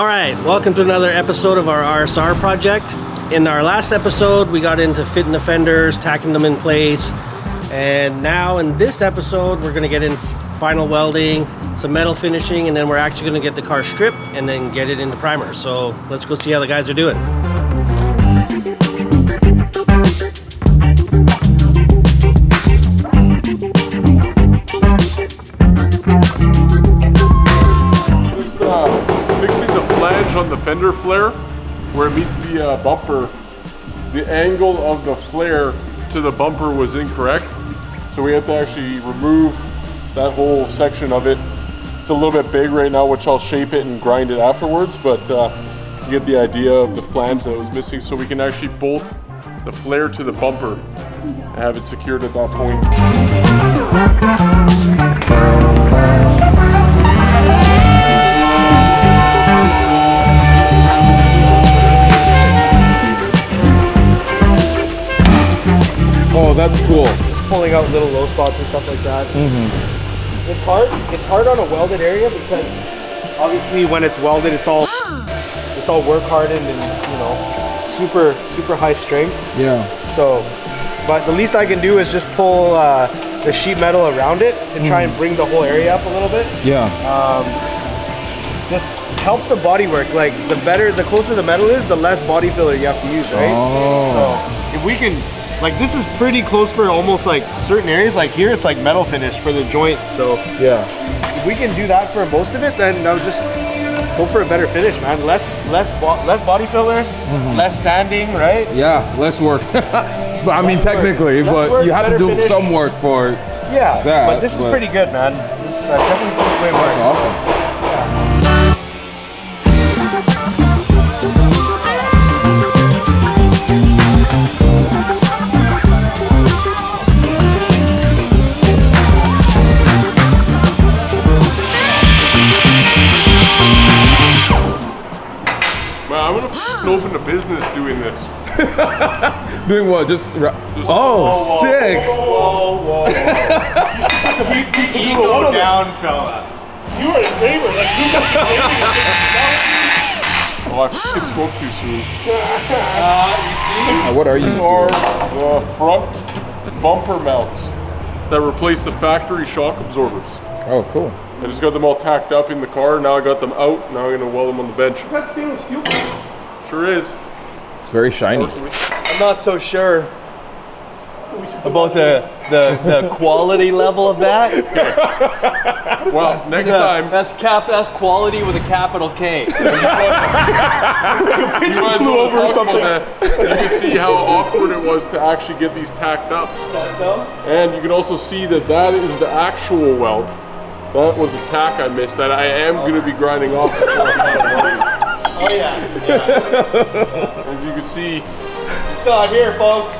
All right, welcome to another episode of our RSR project. In our last episode, we got into fitting the fenders, tacking them in place. And now in this episode, we're gonna get into final welding, some metal finishing, and then we're actually gonna get the car stripped and then get it into primer. So let's go see how the guys are doing. On the fender flare where it meets the bumper, the angle of the flare to the bumper was incorrect, so we have to actually remove that whole section of it. It's a little bit big right now, which I'll shape it and grind it afterwards, but you get the idea of the flange that was missing, so we can actually bolt the flare to the bumper and have it secured at that point. Oh, that's cool. Just pulling out little low spots and stuff like that. It's hard. It's hard on a welded area because obviously when it's welded, it's all work hardened and super high strength. Yeah. So, but the least I can do is just pull the sheet metal around it to try and bring the whole area up a little bit. Yeah. Just helps the body work. Like the closer the metal is, the less body filler you have to use, right? Oh. So if we can. Like this is pretty close for almost like certain areas. Like here, it's like metal finish for the joint. So yeah, if we can do that for most of it, then I'll just go for a better finish, man. Less body filler, less sanding, right? Yeah, less work. But I mean, technically, but you have to do some work for it. Yeah, but this is pretty good, man. This definitely seems way worse. Awesome. I'm gonna open a business doing this. Doing what? Just oh, sick! Whoa. Keep the ego down, fella. You are a neighbor, like you got Oh, I f***ing spoke too soon. You see? What are you Are doing? the front bumper mounts that replace the factory shock absorbers. Oh, cool. I just got them all tacked up in the car. Now I got them out. Now I'm gonna weld them on the bench. Is that stainless steel? Sure is. It's very shiny. I'm not so sure about the quality level of that. Well, next time. That's quality with a capital K. You guys flew over or something. You can see how awkward it was to actually get these tacked up. That's so? And you can also see that that is the actual weld. That was a tack I missed that I am going to be grinding off before I'm done welding. Oh yeah. As you can see. You saw it here, folks.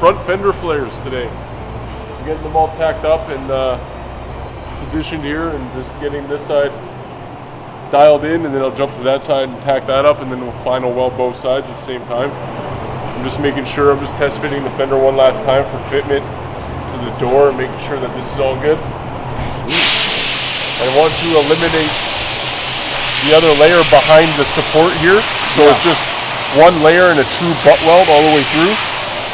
Front fender flares today. I'm getting them all tacked up and positioned here, and just getting this side dialed in, and then I'll jump to that side and tack that up, and then we'll final weld both sides at the same time. I'm just making sure, I'm just test fitting the fender one last time for fitment to the door and making sure that this is all good. I want to eliminate the other layer behind the support here, so it's just one layer and a true butt weld all the way through.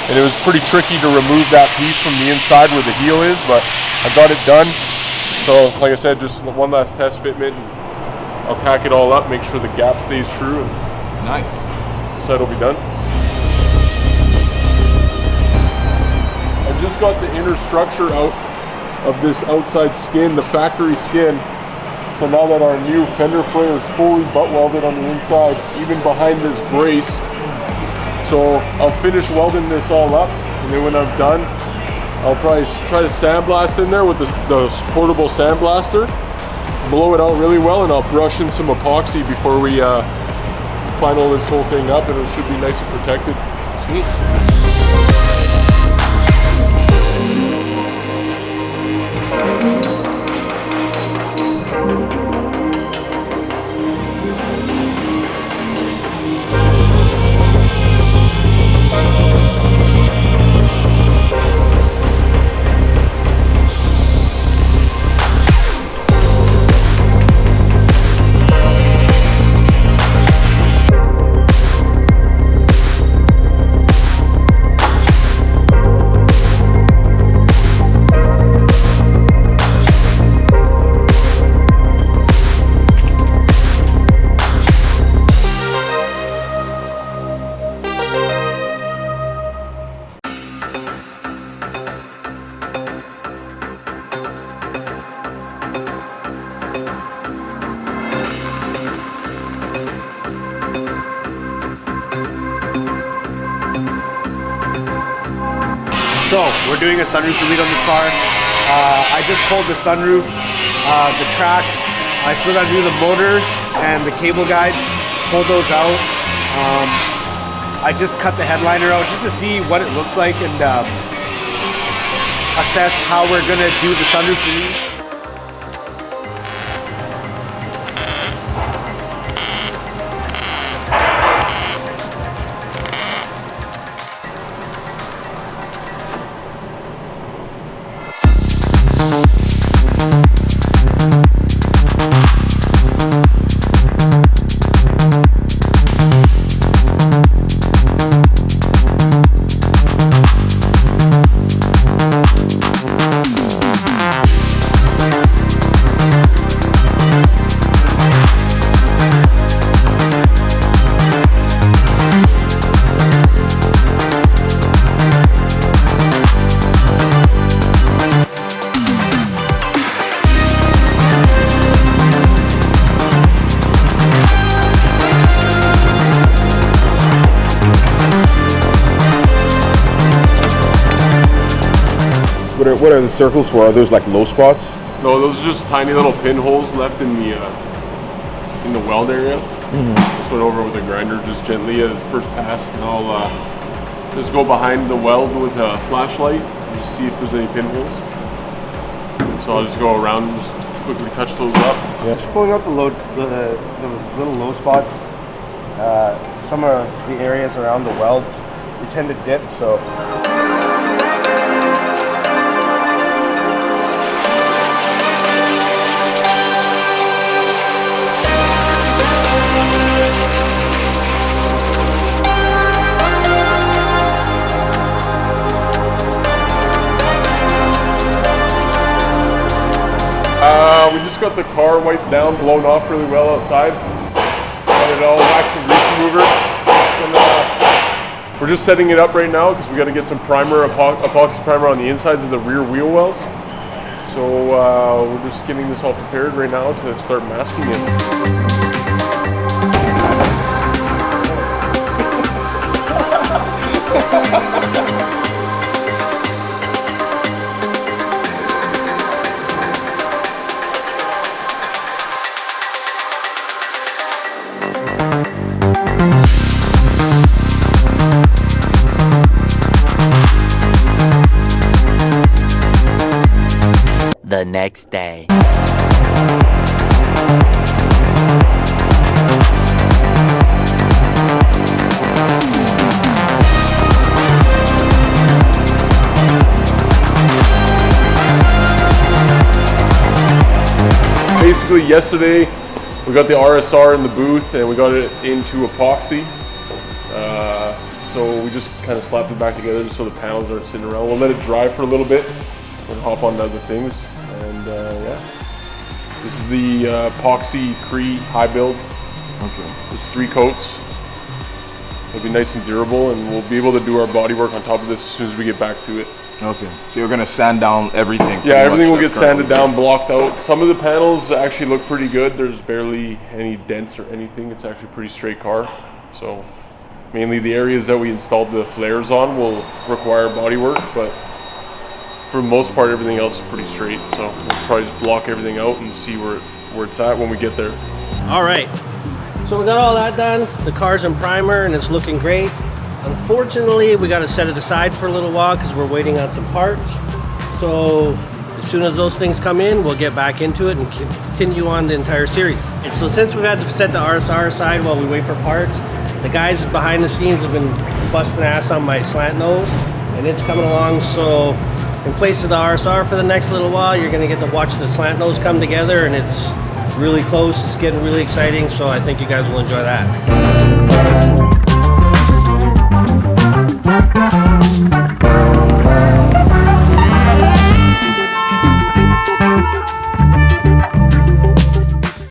And it was pretty tricky to remove that piece from the inside where the heel is, but I got it done. So like I said, just one last test fitment, and I'll tack it all up, make sure the gap stays true, and Nice. the side will be done. I just got the inner structure out of this outside skin, the factory skin. So now that our new fender flare is fully butt welded on the inside, even behind this brace. So I'll finish welding this all up, and then when I'm done, I'll probably try to sandblast in there with the portable sandblaster, blow it out really well, and I'll brush in some epoxy before we final this whole thing up, and it should be nice and protected. Sweet. So we're doing a sunroof delete on this car. I just pulled the sunroof, the track. I still got to do the motor and the cable guides. Pulled those out. I just cut the headliner out just to see what it looks like and assess how we're gonna do the sunroof delete. What are the circles for? Are those like low spots? No, those are just tiny little pinholes left in the weld area. Just went over with a grinder just gently at the first pass. And I'll just go behind the weld with a flashlight and just see if there's any pinholes. So I'll just go around and just quickly touch those up. Yeah. Just pulling out the little low spots. Some of the areas around the welds, we tend to dip, so. We just got the car wiped down, blown off really well outside. Got it all wax and grease remover. And, we're just setting it up right now because we got to get some primer, epoxy primer on the insides of the rear wheel wells. So we're just getting this all prepared right now to start masking it. The next day. Basically yesterday we got the RSR in the booth and we got it into epoxy. So we just kind of slapped it back together just so the panels aren't sitting around. We'll let it dry for a little bit and hop on to other things. And yeah, this is the epoxy Cree high build. Okay. There's 3 coats. It'll be nice and durable, and we'll be able to do our body work on top of this as soon as we get back to it. Okay. So you're gonna sand down everything? Yeah, everything will get sanded down, blocked out. Some of the panels actually look pretty good. There's barely any dents or anything. It's actually a pretty straight car. So mainly the areas that we installed the flares on will require body work, but for the most part, everything else is pretty straight. So we'll probably just block everything out and see where it's at when we get there. All right, so we got all that done. The car's in primer and it's looking great. Unfortunately, we got to set it aside for a little while because we're waiting on some parts. So as soon as those things come in, we'll get back into it and continue on the entire series. And so since we've had to set the RSR aside while we wait for parts, the guys behind the scenes have been busting ass on my slant nose, and it's coming along. So in place of the RSR for the next little while, you're gonna get to watch the slant nose come together, and it's really close. It's getting really exciting, so I think you guys will enjoy that.